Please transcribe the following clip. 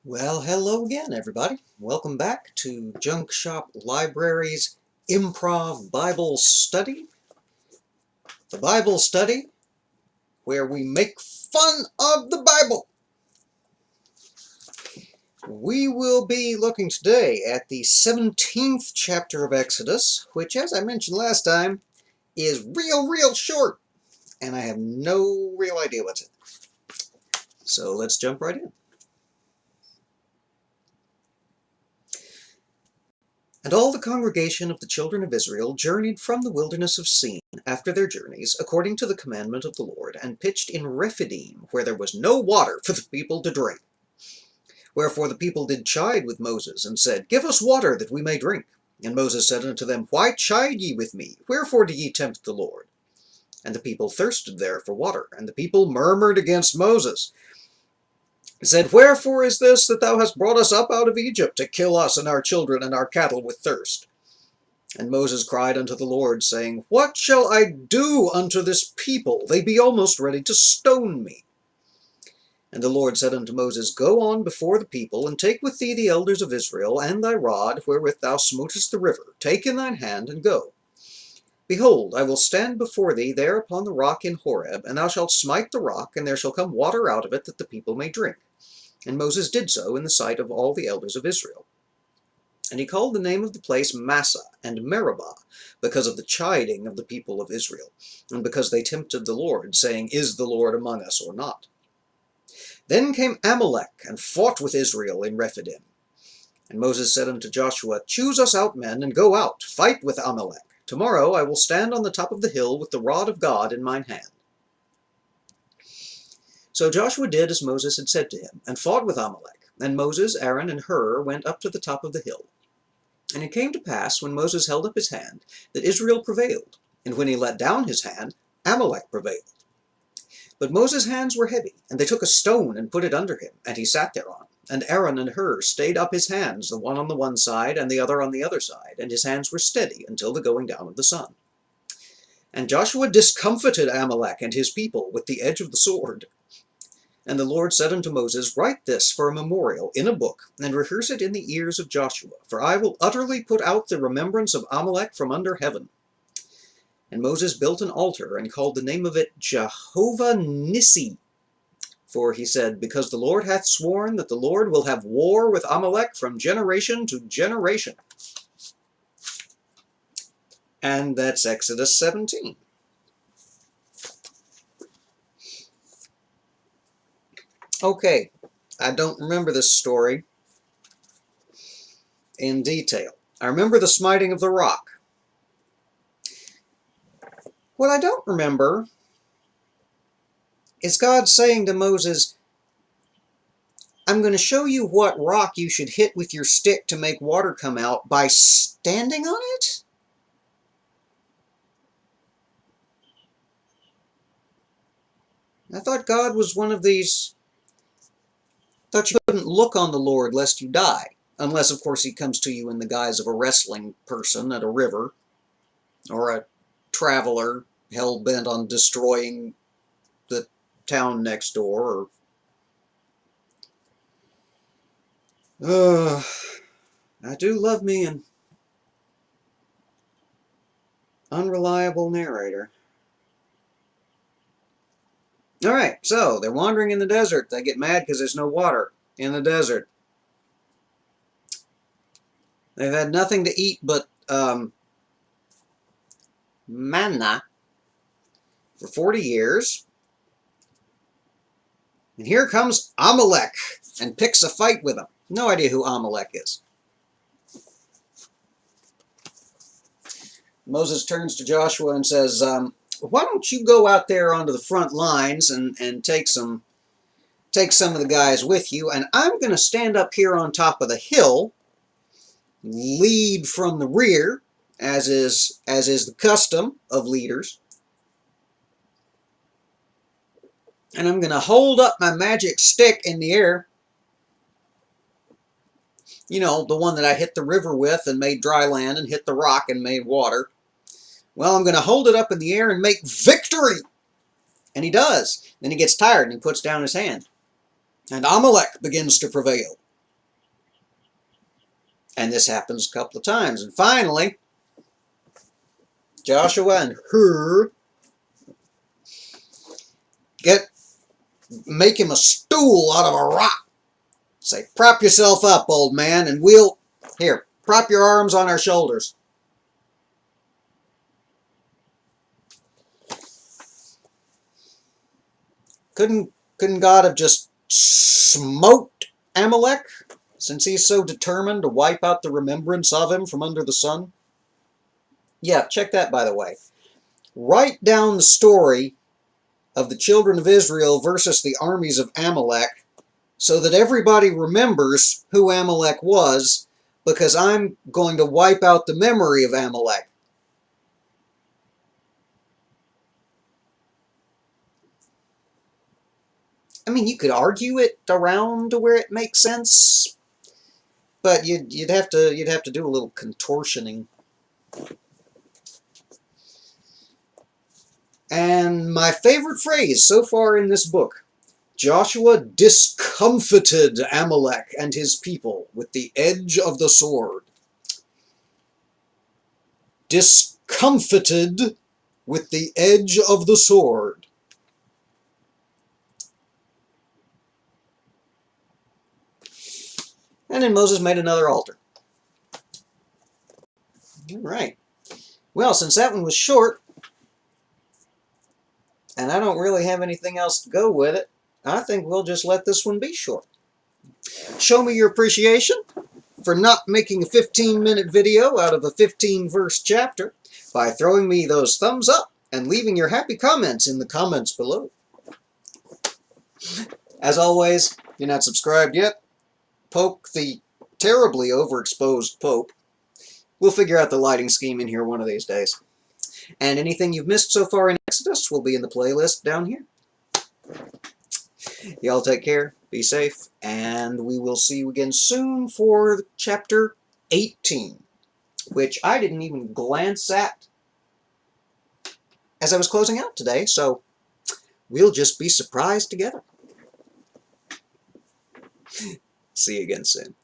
Well, hello again, everybody. Welcome back to Junk Shop Library's Improv Bible Study. The Bible Study where we make fun of the Bible. We will be looking today at the 17th chapter of Exodus, which, as I mentioned last time, is real short, and I have no real idea what's in it. So let's jump right in. And all the congregation of the children of Israel journeyed from the wilderness of Sin after their journeys, according to the commandment of the Lord, and pitched in Rephidim, where there was no water for the people to drink. Wherefore the people did chide with Moses, and said, Give us water, that we may drink. And Moses said unto them, Why chide ye with me? Wherefore do ye tempt the Lord? And the people thirsted there for water, and the people murmured against Moses, said, Wherefore is this that thou hast brought us up out of Egypt, to kill us and our children and our cattle with thirst? And Moses cried unto the Lord, saying, What shall I do unto this people? They be almost ready to stone me. And the Lord said unto Moses, Go on before the people, and take with thee the elders of Israel, and thy rod, wherewith thou smotest the river. Take in thine hand, and go. Behold, I will stand before thee there upon the rock in Horeb, and thou shalt smite the rock, and there shall come water out of it, that the people may drink. And Moses did so in the sight of all the elders of Israel. And he called the name of the place Massah and Meribah, because of the chiding of the people of Israel, and because they tempted the Lord, saying, Is the Lord among us or not? Then came Amalek, and fought with Israel in Rephidim. And Moses said unto Joshua, Choose us out men, and go out, fight with Amalek. Tomorrow I will stand on the top of the hill with the rod of God in mine hand. So Joshua did as Moses had said to him, and fought with Amalek. And Moses, Aaron, and Hur went up to the top of the hill. And it came to pass, when Moses held up his hand, that Israel prevailed, and when he let down his hand, Amalek prevailed. But Moses' hands were heavy, and they took a stone and put it under him, and he sat thereon. And Aaron and Hur stayed up his hands, the one on the one side, and the other on the other side, and his hands were steady until the going down of the sun. And Joshua discomfited Amalek and his people with the edge of the sword. And the Lord said unto Moses, Write this for a memorial in a book, and rehearse it in the ears of Joshua, for I will utterly put out the remembrance of Amalek from under heaven. And Moses built an altar, and called the name of it Jehovah Nissi. For he said, Because the Lord hath sworn that the Lord will have war with Amalek from generation to generation. And that's Exodus 17. Okay, I don't remember this story in detail. I remember the smiting of the rock. What I don't remember is God saying to Moses, I'm going to show you what rock you should hit with your stick to make water come out by standing on it? I thought God was one of these, thought you couldn't look on the Lord lest you die. Unless, of course, he comes to you in the guise of a wrestling person at a river, or a traveler hell-bent on destroying the town next door, or... I do love me an unreliable narrator. Alright, so they're wandering in the desert. They get mad because there's no water in the desert. They've had nothing to eat but manna for 40 years. And here comes Amalek and picks a fight with them. No idea who Amalek is. Moses turns to Joshua and says, why don't you go out there onto the front lines and take some of the guys with you, and I'm going to stand up here on top of the hill, lead from the rear, as is the custom of leaders, and I'm going to hold up my magic stick in the air, you know, the one that I hit the river with and made dry land, and hit the rock and made water. Well, I'm going to hold it up in the air and make victory. And he does. Then he gets tired and he puts down his hand. And Amalek begins to prevail. And this happens a couple of times. And finally, Joshua and Hur make him a stool out of a rock. Say, prop yourself up, old man, and here, prop your arms on our shoulders. Couldn't God have just smoked Amalek, since he's so determined to wipe out the remembrance of him from under the sun? Yeah, check that, by the way. Write down the story of the children of Israel versus the armies of Amalek, so that everybody remembers who Amalek was, because I'm going to wipe out the memory of Amalek. I mean, you could argue it around to where it makes sense, but you'd have to do a little contortioning. And my favorite phrase so far in this book: Joshua discomfited Amalek and his people with the edge of the sword. Discomfited with the edge of the sword. And then Moses made another altar. All right. Well, since that one was short, and I don't really have anything else to go with it, I think we'll just let this one be short. Show me your appreciation for not making a 15-minute video out of a 15-verse chapter by throwing me those thumbs up and leaving your happy comments in the comments below. As always, if you're not subscribed yet, poke the terribly overexposed Pope. We'll figure out the lighting scheme in here one of these days. And anything you've missed so far in Exodus will be in the playlist down here. Y'all take care, be safe, and we will see you again soon for chapter 18, which I didn't even glance at as I was closing out today, so we'll just be surprised together. See you again soon.